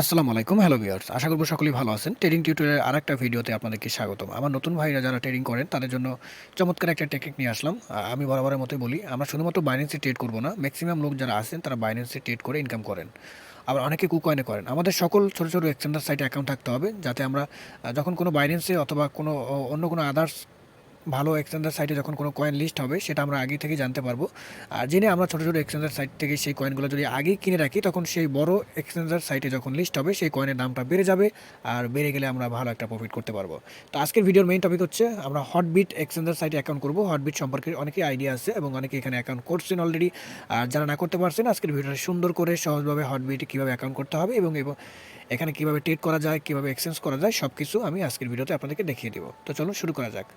আসসালামু আলাইকুম, hello viewers. আশা করব সকলেই ভালো আছেন। ট্রেডিং টিউটোরিয়ালের আরেকটা ভিডিওতে আপনাদেরকে স্বাগতম। আমার নতুন ভাইরা যারা ট্রেডিং করেন তাদের জন্য চমৎকার একটা টেকনিক নিয়ে আসলাম। আমি বরাবরের মতোই বলি, আমরা শুধুমাত্র বাইন্যান্সে ট্রেড করব না। ম্যাক্সিমাম লোক যারা আছেন তারা বাইন্যান্সে ট্রেড করে ইনকাম করেন। আবার অনেকে কুকয়েনে করেন। আমাদের সকল ছোট, ছোট এক্সচেঞ্জার সাইটে অ্যাকাউন্ট থাকতে হবে যাতে আমরা যখন কোনো বাইন্যান্সে অথবা কোনো অন্য কোনো আদার্স ভালো এক্সচেঞ্জার সাইটে যখন কোনো কয়েন লিস্ট হবে সেটা আমরা আগে থেকে জানতে পারবো। আর জেনে আমরা ছোটো ছোটো এক্সচেঞ্জার সাইট থেকে সেই কয়েনগুলো যদি আগেই কিনে রাখি তখন সেই বড় এক্সচেঞ্জার সাইটে যখন লিস্ট হবে সেই কয়েনের দামটা বেড়ে যাবে, আর বেড়ে গেলে আমরা ভালো একটা প্রফিট করতে পারবো। তো আজকের ভিডিওর মেইন টপিক হচ্ছে আমরা হটবিট এক্সচেঞ্জার সাইটে অ্যাকাউন্ট করবো। হটবিট সম্পর্কে অনেকেই আইডিয়া আছে এবং অনেকে এখানে অ্যাকাউন্ট করছেন অলরেডি। আর যারা না করতে পারছেন আজকের ভিডিওটা সুন্দর করে সহজভাবে হটবিটে কীভাবে অ্যাকাউন্ট করতে হবে এবং এখানে কীভাবে ট্রেড করা যায়, কীভাবে এক্সচেঞ্জ করা যায়, সব কিছু আমি আজকের ভিডিওতে আপনাদেরকে দেখিয়ে দেবো। তো চলুন শুরু করা যাক।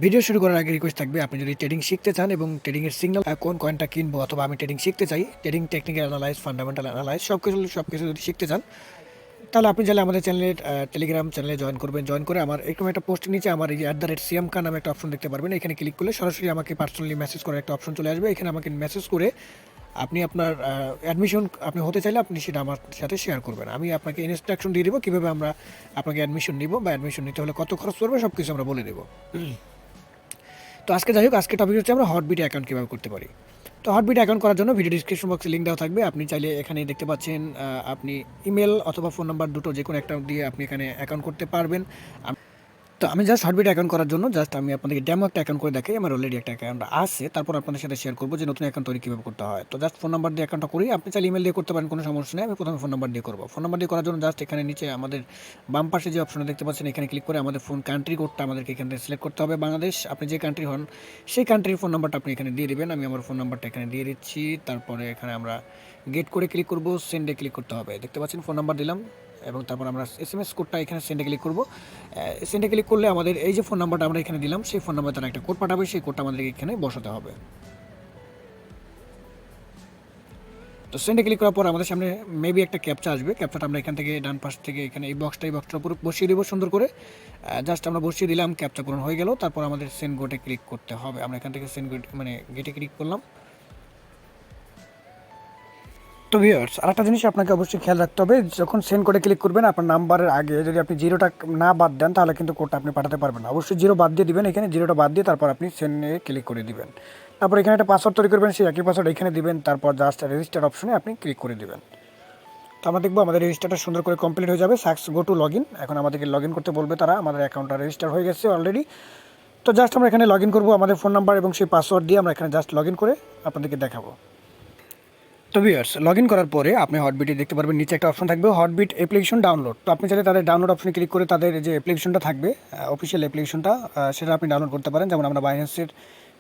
ভিডিও শুরু করার আগে রিকোয়েস্ট থাকবে, আপনি যদি ট্রেডিং শিখতে চান এবং ট্রেডিংয়ের সিগন্যাল কোন কয়েনটা কিনবো অথবা আমি ট্রেডিং শিখতে চাই, trading technical analyse, fundamental analyse সব কিছু যদি শিখতে চান তাহলে আপনি চাইলে আমাদের চ্যানেলের টেলিগ্রাম চ্যানেলে জয়েন করবেন। জয়েন করে আমার এরকম একটা পোস্টের নিচে আমার এই যে @সিএম খান নামে একটা অপশন দেখতে পারবেন। এখানে ক্লিক করলে সরাসরি আমাকে পার্সোনালি মেসেজ করার একটা অপশন চলে আসবে। এখানে আমাকে মেসেজ করে আপনি আপনার অ্যাডমিশন আপনি হতে চাইলে আপনি সেটা আমার সাথে শেয়ার করবেন। আমি আপনাকে ইনস্ট্রাকশন দিয়ে দেবো কীভাবে আমরা আপনাকে অ্যাডমিশন নিব বা অ্যাডমিশন নিতে হলে কত খরচ পড়বে সব কিছু আমরা বলে দেবো। তো আজকে যাই হোক, আজকে টপিক হচ্ছে আমরা হটবিটে অ্যাকাউন্ট কীভাবে করতে পারি। তো হটবিট অ্যাকাউন্ট করার জন্য ভিডিও ডিসক্রিপশন বক্সে লিঙ্ক দেওয়া থাকবে। আপনি চাইলে এখানে দেখতে পাচ্ছেন আপনি ইমেল অথবা ফোন নাম্বার দুটো যে কোনো একটা দিয়ে আপনি এখানে অ্যাকাউন্ট করতে পারবেন। তো আমি জাস্ট হটবিট অ্যাকাউন্ট করার জন্য আমি আপনাদেরকে ডেমো একটা অ্যাকাউন্ট করে দেখাই। আমার অলরেডি একটা অ্যাকাউন্ট আছে, তারপর আপনাদের সাথে শেয়ার করবো যে নতুন অ্যাকাউন্ট তৈরি কীভাবে করতে হয়। তো জাস্ট ফোন নাম্বার দিয়ে অ্যাকাউন্টটা করি, আপনি চাইলে ইমেল দিয়ে করতে পারেন, কোনো সমস্যা নেই। আমি প্রথমে ফোন নাম্বার দিয়ে করবো। ফোন নাম্বার দিয়ে করার জন্য জাস্ট এখানে নিচে আমাদের বাম পাশে যে অপশনটা দেখতে পাচ্ছেন এখানে ক্লিক করে আমাদের ফোন কান্ট্রি কোডটা আমাদেরকে এখান থেকে সিলেক্ট করতে হবে। বাংলাদেশ, আপনি যে কান্ট্রি হন সেই কান্ট্রির ফোন নাম্বারটা আপনি এখানে দিয়ে দেবেন। আমি আমার ফোন নাম্বারটা এখানে দিয়ে দিচ্ছি। তারপরে এখানে আমরা গেট করে ক্লিক করবো, সেন্ডে ক্লিক করতে হবে। দেখতে পাচ্ছেন ফোন নাম্বার দিলাম এবং তারপর আমরা SMS কোডটা এখানে সেন্ডে ক্লিক করবো। সেন্ডে ক্লিক করলে আমাদের এই যে ফোন নাম্বারটা আমরা এখানে দিলাম সেই ফোন নাম্বার তারা একটা কোড পাঠাবে, সেই কোডটা আমাদেরকে এখানে বসাতে হবে। তো সেন্ডে ক্লিক করার পর আমাদের সামনে মেবি একটা ক্যাপচা আসবে। ক্যাপচাটা আমরা এখান থেকে ডান পাশ থেকে এখানে এই বক্সটার উপর বসিয়ে দেবো সুন্দর করে। জাস্ট আমরা বসিয়ে দিলাম, ক্যাপচা পূরণ হয়ে গেল। তারপর আমাদের সেন্ড গোটে ক্লিক করতে হবে। আমরা এখান থেকে সেন্ড গোট গেটে ক্লিক করলাম। তো ভিউয়ার্স, আরেকটা জিনিস আপনাকে অবশ্যই খেয়াল রাখতে হবে, যখন সেন্ড কোডে ক্লিক করবেন আপনার নাম্বারের আগে যদি আপনি জিরোটা না বাদ দেন তাহলে কিন্তু কোডটা আপনি পাঠাতে পারবেন না। অবশ্যই জিরো বাদ দিয়ে দিবেন, এখানে জিরোটা বাদ দিয়ে তারপর আপনি সেন্ডে ক্লিক করে দিবেন। তারপর এখানে একটা পাসওয়ার্ড তৈরি করবেন, সেই একই পাসওয়ার্ড এখানে দিবেন। তারপর জাস্ট রেজিস্টার অপশনে আপনি ক্লিক করে দিবেন। তো আমরা দেখবো আমাদের রেজিস্টারটা সুন্দর করে কমপ্লিট হয়ে যাবে। Sucks go to log in. এখন আমাদেরকে লগ ইন করতে বলবে তারা, আমাদের অ্যাকাউন্টটা রেজিস্টার হয়ে গেছে অলরেডি। তো জাস্ট আমরা এখানে লগ ইন করবো আমাদের ফোন নাম্বার এবং সেই পাসওয়ার্ড দিয়ে আমরা এখানে জাস্ট লগ ইন করে আপনাদেরকে দেখাবো। তো ভিউয়ার্স, লগ ইন করার পরে আপনি হটবিটে দেখতে পারবেন নিচে একটা অপশন থাকবে হটবিট অ্যাপ্লিকেশন ডাউনলোড। তো আপনি চাইলে তাদের ডাউনলোড অপশনে ক্লিক করে তাদের যে অ্যাপ্লিকেশনটা থাকবে অফিসিয়াল অ্যাপ্লিকেশনটা সেটা আপনি ডাউনলোড করতে পারেন। যেমন আমরা বাইন্যান্সের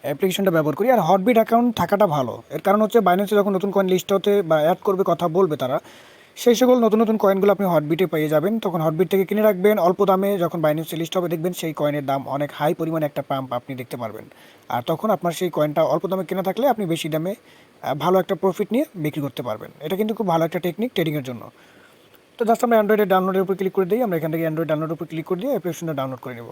অ্যাপ্লিকেশনটা ব্যবহার করি। আর হটবিট অ্যাকাউন্ট থাকাটা ভালো, এর কারণ হচ্ছে বাইন্যান্সে যখন নতুন কয়েন লিস্ট হতে বা অ্যাড করবে কথা বলবে তারা, সেই সকল নতুন নতুন কয়েনগুলো আপনি হটবিটে পেয়ে যাবেন। তখন হটবিট থেকে কিনে রাখবেন অল্প দামে, যখন বাইন্যান্সে লিস্ট হবে দেখবেন সেই কয়েনের দাম অনেক হাই পরিমাণে একটা পাম্প আপনি দেখতে পারবেন। আর তখন আপনার সেই কয়েনটা অল্প দামে কেনা থাকলে আপনি বেশি দামে ভালো একটা প্রফিট নিয়ে বিক্রি করতে পারবেন। এটা কিন্তু খুব ভালো একটা টেকনিক ট্রেডিংয়ের জন্য। তো জাস্ট আমরা অ্যান্ড্রয়েডের ডাউনলোডের উপর ক্লিক করে দিই। আমরা এখান থেকে অ্যান্ড্রয়েড ডাউনলোডের উপর ক্লিক করে দিয়ে অ্যাপ্লিকেশনটা ডাউনলোড করে নেব।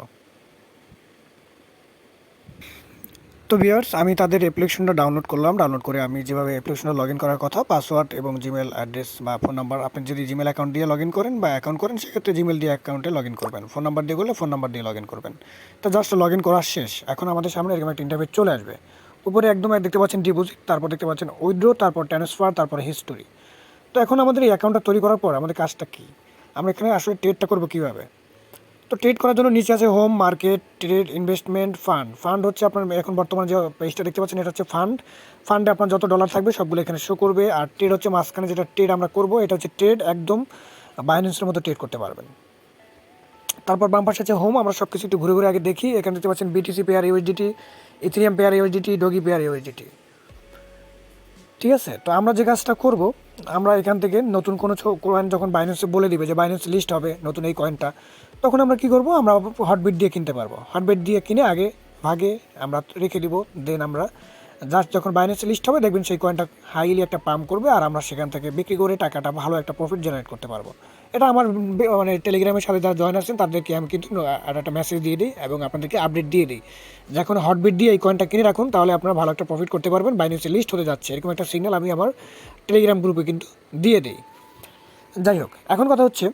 তো ভিউয়ার্স, আমি তাদের অ্যাপ্লিকেশনটা ডাউনলোড করলাম। ডাউনলোড করে আমি যেভাবে অ্যাপ্লিকেশনে লগ ইন করার কথা, পাসওয়ার্ড এবং জিমেল অ্যাড্রেস বা ফোন নাম্বার, আপনি যদি জিমেল অ্যাকাউন্ট দিয়ে লগ ইন করেন বা অ্যাকাউন্ট করেন সেক্ষেত্রে জিমেল দিয়ে অ্যাকাউন্টে লগ ইন করবেন। ফোন নাম্বার দিয়ে করলে ফোন নাম্বার দিয়ে লগ ইন করবেন। তো জাস্ট লগ ইন করা শেষ। এখন আমাদের সামনে এরকম একটা ইন্টারফেস চলে আসবে। উপরে একদম দেখতে পাচ্ছেন ডিপোজিট, তারপর দেখতে পাচ্ছেন উইথড্র, তারপর ট্রান্সফার, তারপর হিস্টোরি। তো এখন আমাদের এই অ্যাকাউন্টটা তৈরি করার পর আমাদের কাজটা কী, আমরা এখানে আসলে ট্রেডটা করবো কীভাবে। তো ট্রেড করার জন্য নিচে আছে home, market, trade, investment, fund. Fund হচ্ছে আপনার এখন বর্তমানে যে পেজটা দেখতে পাচ্ছেন এটা হচ্ছে ফান্ড। ফান্ডে আপনার যত ডলার থাকবে সবগুলো এখানে শো করবে। আর ট্রেড হচ্ছে মাঝখানে যেটা ট্রেড আমরা করবো, এটা হচ্ছে ট্রেড, একদম বাইন্যান্সের মতো ট্রেড করতে পারবেন। তারপর বাম পাশে আছে হোম। আমরা সব কিছু একটু ঘুরে ঘুরে আগে দেখি। এখানে দেখতে পাচ্ছেন BTC pair USDT, Ethereum pair USDT, doggy pair USDT. ঠিক আছে, তো আমরা যে কাজটা করব, আমরা এখান থেকে নতুন কোনো কয়েন যখন বাইন্যান্সে বলে দিবে যে বাইন্যান্স লিস্ট হবে নতুন এই কয়েনটা, তখন আমরা কী করব, আমরা হটবিট দিয়ে কিনতে পারবো। হটবিট দিয়ে কিনে আগে ভাগে আমরা রেখে দিব, দেন আমরা জাস্ট যখন বাইন্যান্সে লিস্ট হবে দেখবেন সেই কয়েনটা হাইলি একটা পাম্প করবে, আর আমরা সেখান থেকে বিক্রি করে টাকাটা ভালো একটা প্রফিট জেনারেট করতে পারবো। এটা আমার মানে টেলিগ্রামের সাথে যারা জয়েন আছেন তাদেরকে আমি কিন্তু একটা মেসেজ দিয়ে দিই এবং আপনাদেরকে আপডেট দিয়ে দিই, যখন হটবিট দিয়ে এই কয়েনটা কিনে রাখুন তাহলে আপনারা ভালো একটা প্রফিট করতে পারবেন, বাইন্যান্সে লিস্ট হতে যাচ্ছে এরকম একটা সিগন্যাল আমি আমার টেলিগ্রাম গ্রুপে কিন্তু দিয়ে দিই। যাই হোক, এখন কথা হচ্ছে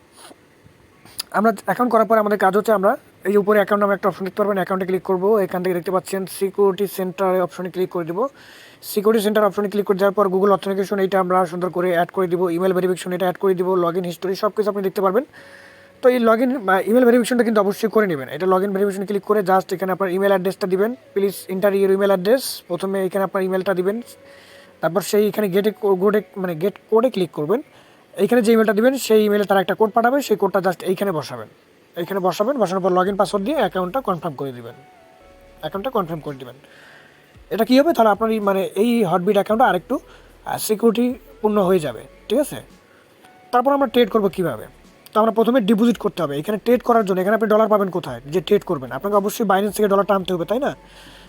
আমরা অ্যাকাউন্ট করার পরে আমাদের কাজ হচ্ছে আমরা এই যে উপরে অ্যাকাউন্ট নামে একটা অপশন দেখতে পারবেন, অ্যাকাউন্টে ক্লিক করবো, এখান থেকে দেখতে পাচ্ছেন সিকিউরিটি সেন্টার অপশনে ক্লিক করে দেবো। সিকিউরিটি সেন্টার অপশনে ক্লিক করে দেওয়ার পর গুগল অথেন্টিকেশন এইটা আমরা সুন্দর করে অ্যাড করে দিব, ইমেল ভেরিফিকেশন এটা অ্যাড করে দিব, লগ ইন হিস্টোরি সব কিছু আপনি দেখতে পারবেন। তো এই লগ ইন বা ইমেল ভেরিফিকেশনটা কিন্তু অবশ্যই করে নেবেন। এটা লগ ইন ভেরিফিকেশন ক্লিক করে জাস্ট এখানে আপনার ইমেল অ্যাড্রেসটা দিবেন, please inter your email address, প্রথমে এখানে আপনার ইমেলটা দিবেন, তারপর সেই এখানে গেট কোডে ক্লিক করবেন, এইখানে যে ইমেলটা দিবেন সেই ইমেলে তারা একটা কোড পাঠাবে, সেই কোডটা জাস্ট এইখানে বসাবেন, বসানোর পর লগ ইন পাসওয়ার্ড দিয়ে অ্যাকাউন্টটা কনফার্ম করে দিবেন, এটা কী হবে তাহলে আপনার মানে এই হটবিট অ্যাকাউন্টটা আরেকটু সিকিউরিটিপূর্ণ হয়ে যাবে, ঠিক আছে। তারপর আমরা ট্রেড করবো কীভাবে, তো আমরা প্রথমে ডিপোজিট করতে হবে। এখানে ট্রেড করার জন্য এখানে আপনি ডলার পাবেন কোথায়, যে ট্রেড করবেন আপনাকে অবশ্যই বাইন্যান্স থেকে ডলারটা আনতে হবে, তাই না।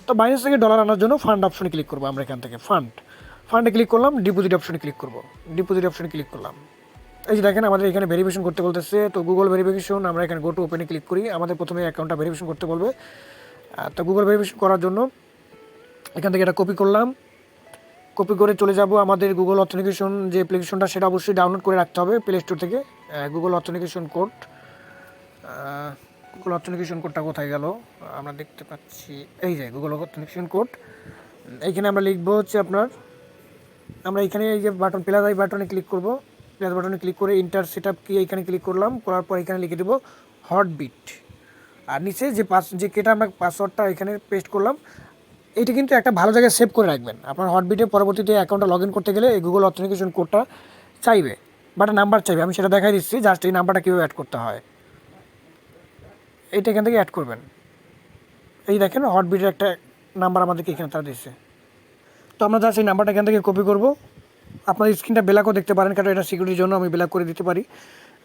তো বাইন্যান্স থেকে ডলার আনার জন্য ফান্ড অপশনে ক্লিক করবো, আমরা এখান থেকে ফান্ডে ক্লিক করলাম, ডিপোজিট অপশনে ক্লিক করলাম। এই যে দেখেন আমাদের এখানে ভেরিফিকেশন করতে বলতেছে, তো গুগল ভেরিফিকেশন আমরা এখানে গো টু ওপেনে ক্লিক করি, আমাদের প্রথমে অ্যাকাউন্টটা ভেরিফিকেশন করতে বলবে। তো গুগল ভেরিফিকেশন করার জন্য এখান থেকে এটা কপি করে চলে যাব আমাদের গুগল অথেন্টিকেশন যে অ্যাপ্লিকেশনটা সেটা অবশ্যই ডাউনলোড করে রাখতে হবে প্লে স্টোর থেকে। গুগল অথেন্টিকেশন কোডটা কোথায় গেল, আমরা দেখতে পাচ্ছি এই যে গুগল অথেন্টিকেশন কোড, এইখানে আমরা লিখবো হচ্ছে আমরা এখানে এই যে প্লাস আই বাটনে ক্লিক করে ইন্টার সেটআপ কি এইখানে ক্লিক করলাম, করার পর এখানে লিখে দেবো হটবিট, আর নিচে যে কেটা আমরা পাসওয়ার্ডটা এখানে পেস্ট করলাম, এইটা কিন্তু একটা ভালো জায়গায় সেভ করে রাখবেন। আপনার হটবিটে পরবর্তীতে অ্যাকাউন্টটা লগ ইন করতে গেলে এই গুগল অথেন্টিকেশন কোডটা চাইবে, বাট নাম্বার চাইবে, আমি সেটা দেখাই দিচ্ছি, জাস্ট এই নাম্বারটা কীভাবে অ্যাড করতে হয়, এইটা এখান থেকে অ্যাড করবেন। এই দেখেন হটবিটের একটা নাম্বার আমাদেরকে এখানে তারা দিচ্ছে, তো আমরা জাস্ট এই নাম্বারটা এখান থেকে কপি করবো। আপনার স্ক্রিনটা ব্ল্যাকও দেখতে পারেন, কারণ এটা সিকিউরিটির জন্য আমি ব্ল্যাক করে দিতে পারি।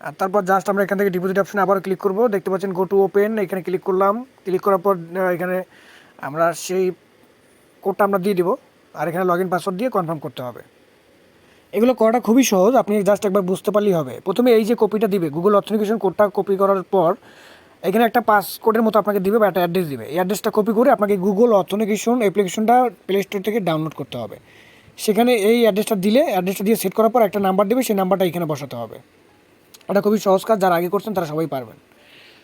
আর তারপর জাস্ট আমরা এখান থেকে ডিপোজিট অপশনে আবার ক্লিক করব, দেখতে পাচ্ছেন গো টু ওপেন, এখানে ক্লিক করলাম, ক্লিক করার পর এখানে আমরা সেই কোডটা আমরা দিয়ে দিব, আর এখানে লগ ইন পাসওয়ার্ড দিয়ে কনফার্ম করতে হবে। এগুলো করাটা খুবই সহজ, আপনি জাস্ট একবার বুঝতে পারলেই হবে। প্রথমে এই যে কপিটা দিবে গুগল অথেন্টিকেশন কোডটা কপি করার পর এখানে একটা পাসকোডের মতো আপনাকে দিবে বা একটা অ্যাড্রেস দিবে, এই অ্যাড্রেসটা কপি করে আপনাকে গুগল অথেন্টিকেশন অ্যাপ্লিকেশনটা প্লে স্টোর থেকে ডাউনলোড করতে হবে। সেখানে এই অ্যাড্রেসটা দিয়ে সেট করার পর একটা নাম্বার দেবে, সেই নাম্বারটা এখানে বসাতে হবে। এটা খুবই সহজ কাজ, যারা আগে করছেন তারা সবাই পারবেন।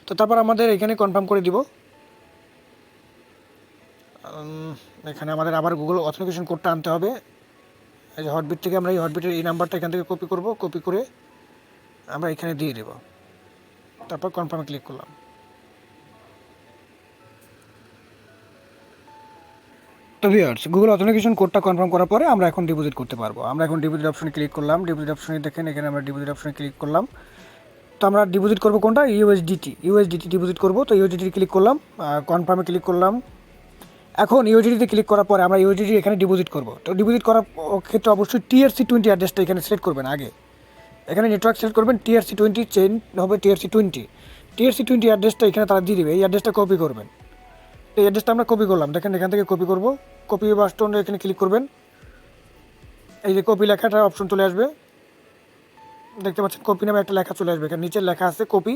তো তারপর আমাদের এখানে কনফার্ম করে দিব, এখানে আমাদের আবার গুগল অথেন্টিকেশন কোডটা আনতে হবে। এই যে হটবিট থেকে আমরা এই হটবিটের এই নাম্বারটা এখান থেকে কপি করে আমরা এখানে দিয়ে দেব, তারপর কনফার্মে ক্লিক করলাম। তো ভিউয়ার্স, গুগল অথেন্টিকেশন কোডটা কনফার্ম করার পরে আমরা এখন ডিপোজিট করতে পারবো। আমরা এখন ডিপোজিট অপশনে ক্লিক করলাম, ডিপোজিট অপশনে দেখেন এখানে আমরা ডিপোজিট অপশনে ক্লিক করলাম। তো আমরা ডিপোজিট করবো কোনটা, ইউএসডিটি ডিপোজিট করবো। তো ইউএসডিটি ক্লিক করলাম, কনফার্মে ক্লিক করলাম। এখন ইউএসডিটিতে ক্লিক করার পরে আমরা ইউএসডিটি এখানে ডিপোজিট করবো। তো ডিপোজিট করার ক্ষেত্রে অবশ্যই TRC20 অ্যাড্রেসটা এখানে সিলেক্ট করবেন আগে, এখানে নেটওয়ার্ক সিলেক্ট করবেন, TRC20 চেঞ্জ হবে TRC20 অ্যাড্রেসটা এখানে তারা দিয়ে দেবে, এই অ্যাড্রেসটা কপি করবেন। এই অ্যাড্রেসটা আমরা কপি করলাম, দেখেন এখান থেকে কপি করবো, কপি বাটনে এখানে ক্লিক করবেন, এই যে কপি লেখাটা অপশন চলে আসবে, দেখতে পাচ্ছেন কপি নামে একটা লেখা চলে আসবে, এখানে নিচে লেখা আছে কপি,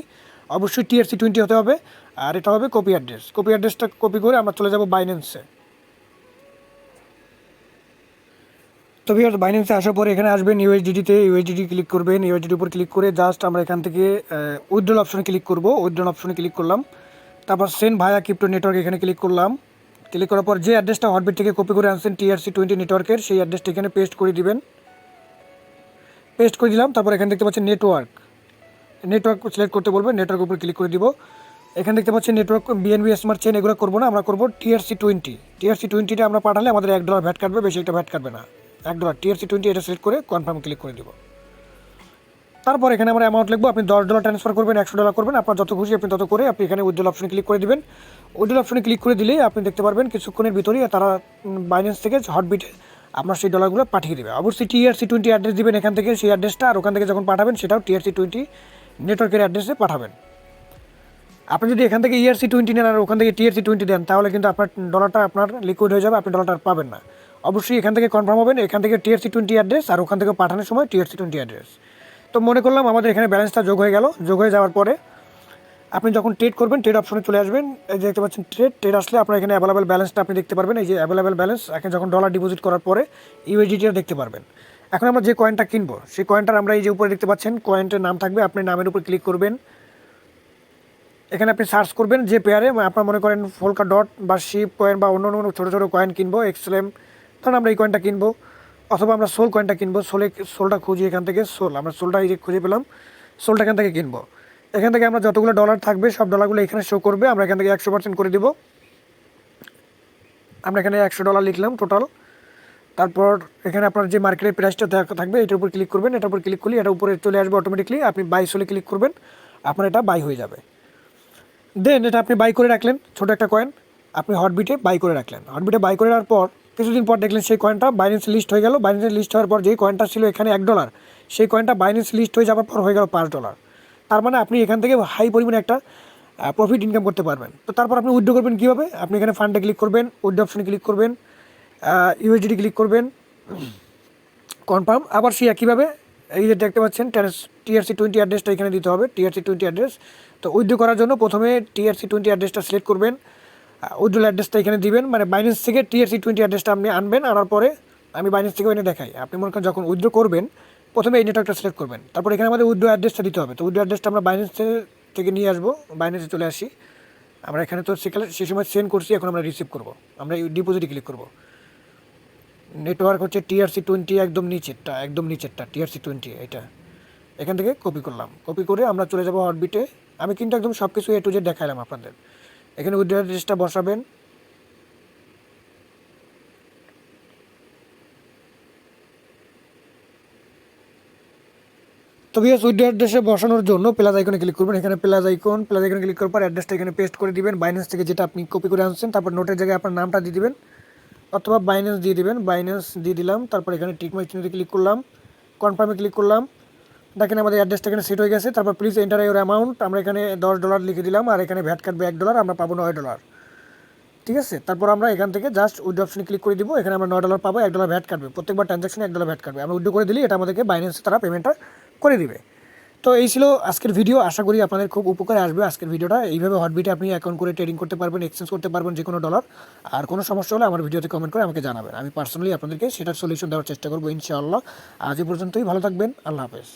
অবশ্যই TRC20 হতে হবে, আর এটা হবে কপি অ্যাড্রেসটা কপি করে আমরা চলে যাব বাইন্যান্সে। তো ভিউয়ার্স, বাইন্যান্সে আসার পরে এখানে আসবেন ইউএসডিটি ক্লিক করবেন, ইউএসডিটির উপর ক্লিক করে জাস্ট আমরা এখান থেকে উইথড্রল অপশনে ক্লিক করবো, উইথড্রল অপশনে ক্লিক করলাম, তারপর সেন্ড ভায়া ক্রিপ্টো নেটওয়ার্ক এখানে ক্লিক করলাম। ক্লিক করার পর যে অ্যাড্রেসটা হটবিট থেকে কপি করে আনছেন TRC20 নেটওয়ার্কের, সেই অ্যাড্রেসটা এখানে পেস্ট করে দিবেন, পেস্ট করে দিলাম। তারপর এখানে দেখতে পাচ্ছেন নেটওয়ার্ক সিলেক্ট করতে বলবেন, নেটওয়ার্কের উপর ক্লিক করে দিব। এখানে দেখতে পাচ্ছেন নেটওয়ার্ক BNB স্মার্ট চেইন, এগুলো করবো না, আমরা করবো TRC20টা আমরা পাঠালে আমাদের $1 ভ্যাট কাটবে, বেশি একটা ভ্যাট কাটবে না, $1 TRC20 এটা সিলেক্ট করে কনফার্ম ক্লিক করে দিব। তারপর এখানে আমরা অ্যামাউন্ট লিখবো, আপনি $10 ট্রান্সফার করবেন, $100 করবেন, আপনার যত খুশি আপনি তত করে আপনি এখানে উইথড্রল অপশনে ক্লিক করে দিবেন। উইথড্রল অপশনে ক্লিক করে দিলেই আপনি দেখতে পারবেন কিছুক্ষণের ভিতরেই তারা বাইন্যান্স থেকে হটবিটে আপনার সেই ডলারগুলো পাঠিয়ে দেবে। অবশ্যই TRC20 অ্যাড্রেস দিবেন এখান থেকে, সেই অ্যাড্রেসটা, আর ওখান থেকে যখন পাঠাবেন সেটাও TRC20 নেটওয়ার্কের অ্যাড্রেসে পাঠাবেন। আপনি যদি এখান থেকে ERC20 নেন আর ওখান থেকে TRC20 দেন, তাহলে কিন্তু আপনার ডলারটা আপনার লিকুইড হয়ে যাবে, আপনি ডলারটা পাবেন না। অবশ্যই এখান থেকে কনফার্ম হবেন, এখান থেকে TRC20 অ্যাড্রেস আর ওখান থেকে পাঠানোর সময় TRC20 অ্যাড্রেস। তো মনে করলাম আমাদের এখানে ব্যালেন্সটা যোগ হয়ে গেল। যোগ হয়ে যাওয়ার পরে আপনি যখন ট্রেড করবেন ট্রেড অপশনে চলে আসবেন। এই যে দেখতে পাচ্ছেন ট্রেড আসলে আপনার এখানে অ্যাভেলেবেল ব্যালেন্সটা আপনি দেখতে পারবেন। এই যে অ্যাভেলেবেল ব্যালেন্স, এখানে যখন ডলার ডিপোজিট করার পরে ইউএসডিটিটা দেখতে পারবেন। এখন আমরা যে কয়েনটা কিনবো সেই কয়েনটার আমরা এই যে উপরে দেখতে পাচ্ছেন কয়েনটার নাম থাকবে, আপনি নামের উপর ক্লিক করবেন। এখানে আপনি সার্চ করবেন যে পেয়ারে আপনার মনে করেন ফোলকা ডট বা শিপ কয়েন বা অন্য অন্য ছোটো ছোটো কয়েন কিনবো, এক্সএলএম, ধরুন আমরা এই কয়েনটা কিনবো, অথবা আমরা সোল কয়েনটা কিনবো। সোলটা খুঁজি এখান থেকে, আমরা সোলটা এই যে খুঁজে পেলাম, সোলটা এখান থেকে কিনবো। এখান থেকে আমরা যতগুলো ডলার থাকবে সব ডলারগুলো এখানে শো করবে। আমরা এখান থেকে 100% করে দিব। আমরা এখানে $100 লিখলাম টোটাল। তারপর এখানে আপনার যে মার্কেটের প্রাইসটা থাকবে এটার উপর ক্লিক করবেন। এটার উপর ক্লিক করলে এটা উপরে চলে আসবে অটোমেটিকলি। আপনি বাই সোলে ক্লিক করবেন, আপনার এটা বাই হয়ে যাবে। দেন এটা আপনি বাই করে রাখলেন, ছোটো একটা কয়েন আপনি হটবিটে বাই করে রাখলেন। হটবিটে বাই করে রাখার পর কিছুদিন পর দেখলেন সেই কয়েনটা বাইন্যান্স লিস্ট হয়ে গেল। বাইন্যান্স লিস্ট হওয়ার পর যেই কয়েনটা ছিল এখানে $1, সেই কয়েনটা বাইন্যান্স লিস্ট হয়ে যাওয়ার পর হয়ে গেল $5। তার মানে আপনি এখান থেকে হাই পরিমাণে একটা প্রফিট ইনকাম করতে পারবেন। তো তারপর আপনি উইথড্র করবেন কীভাবে? আপনি এখানে ফান্ডে ক্লিক করবেন, উইথড্র অপশনে ক্লিক করবেন, ইউএসডিটি ক্লিক করবেন, কনফার্ম। আবার সেই একইভাবে এই যে দেখতে পাচ্ছেন TRC20 অ্যাড্রেসটা এখানে দিতে হবে, TRC20 অ্যাড্রেস। তো উইথড্র করার জন্য প্রথমে TRC20 অ্যাড্রেসটা সিলেক্ট করবেন, উইথড্রল অ্যাড্রেসটা এখানে দিবেন, মানে বাইন্যান্স থেকে TRC20 অ্যাড্রেসটা আপনি আনবেন। আনার পরে আমি বাইন্যান্স থেকে এনে দেখাই। আপনি মনে করেন যখন উইথড্র করবেন প্রথমে এই নেটওয়ার্কটা সিলেক্ট করবেন, তারপর এখানে আমাদের উইথড্র অ্যাড্রেসটা দিতে হবে। তো উইথড্র অ্যাড্রেসটা আমরা বাইন্যান্স থেকে নিয়ে আসবো, বাইন্যান্সে চলে আসি। আমরা এখানে তো সে সময় সেন্ড করছি, এখন আমরা রিসিভ করবো। আমরা ডিপোজিটে ক্লিক করবো। নেটওয়ার্ক হচ্ছে TRC20, একদম নিচেরটা TRC20 এটা। এখান থেকে কপি করলাম, কপি করে আমরা চলে যাব হটবিটে। আমি কিন্তু একদম সব কিছু A to Z দেখালাম আপনাদের। এখানে উইথড্র অ্যাড্রেসটা বসাবেন, তো ভিউয়ার্স উইথড্র অ্যাড্রেসে বসানোর জন্য প্লাস আইকনে ক্লিক করবেন। এখানে প্লাস আইকনে ক্লিক করার পর অ্যাড্রেসটা এখানে পেস্ট করে দিবেন, বাইন্যান্স থেকে যেটা আপনি কপি করে আনছেন। তারপর নোটের জায়গায় আপনার নামটা দিয়ে দিবেন অথবা বাইন্যান্স দিয়ে দিবেন, বাইন্যান্স দিয়ে দিলাম। তারপর এখানে টিক মার্ক চিহ্নতে ক্লিক করলাম, কনফার্মে ক্লিক করলাম। দেখেন আমাদের অ্যাড্রেসটা এখানে সেট হয়ে গেছে। তারপর প্লিজ এন্টার ইউর অ্যামাউন্ট, আমরা এখানে $10 লিখে দিলাম, আর এখানে ভ্যাট কাটবে $1, আমরা পাবো $9। ঠিক আছে, তারপর আমরা এখান থেকে জাস্ট উইথড্র অপশনে ক্লিক করে দিব। এখানে আমরা $9 পাবো, $1 ভ্যাট কাটবে, প্রত্যেকবার ট্রানজাকশনে $1 ভ্যাট কাটবে। আমরা উইথড্র করে দিলে এটা আমাদেরকে বাইন্যান্সে তারা পেমেন্টটা করে দিবে। তো এই ছিল আজকের ভিডিও। আশা করি আপনাদের খুব উপকারে আসবে আজকের ভিডিওটা। এইভাবে হটবিটে আপনি অ্যাকাউন্ট করে ট্রেডিং করতে পারবেন, এক্সচেঞ্জ করতে পারবেন যে কোনো ডলার। আর কোনো সমস্যা হলে আমার ভিডিওতে কমেন্ট করে আমাকে জানাবেন, আমি পার্সোনালি আপনাদেরকে সেটার সলিউশন দেওয়ার চেষ্টা করবো ইনশাআল্লাহ। আজ এই পর্যন্তই, ভালো থাকবেন, আল্লাহ হাফেজ।